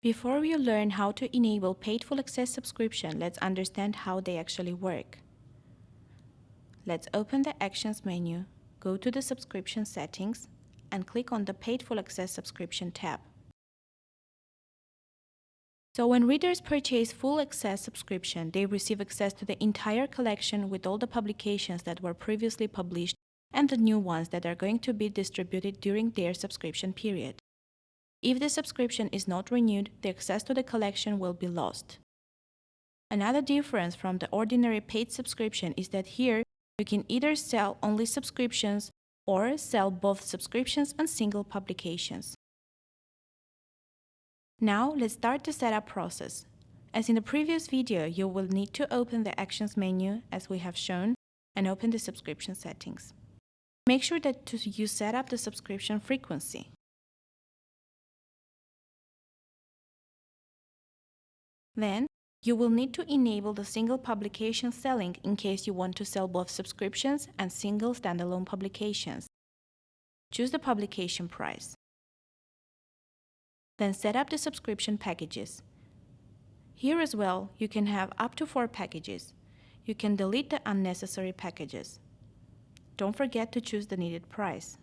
Before we learn how to enable paid full access subscription, let's understand how they actually work. Let's open the Actions menu, go to the Subscription settings, and click on the Paid Full Access Subscription tab. So when readers purchase full access subscription, they receive access to the entire collection with all the publications that were previously published and the new ones that are going to be distributed during their subscription period. If the subscription is not renewed, the access to the collection will be lost. Another difference from the ordinary paid subscription is that here you can either sell only subscriptions or sell both subscriptions and single publications. Now let's start the setup process. As in the previous video, you will need to open the Actions menu as we have shown and open the subscription settings. Make sure that you set up the subscription frequency. Then, you will need to enable the single publication selling in case you want to sell both subscriptions and single standalone publications. Choose the publication price. Then set up the subscription packages. Here as well, you can have up to 4 packages. You can delete the unnecessary packages. Don't forget to choose the needed price.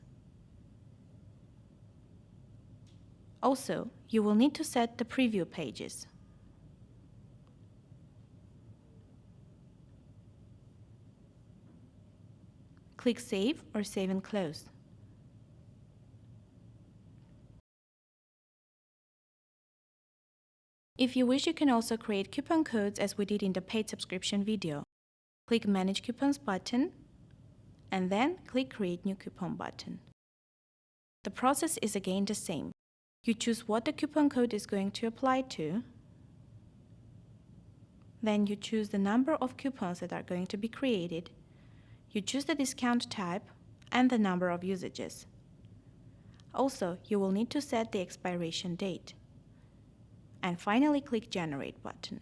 Also, you will need to set the preview pages. Click Save or Save and Close. If you wish, you can also create coupon codes as we did in the paid subscription video. Click Manage Coupons button and then click Create New Coupon button. The process is again the same. You choose what the coupon code is going to apply to. Then you choose the number of coupons that are going to be created. You choose the discount type and the number of usages. Also, you will need to set the expiration date. And finally, click Generate button.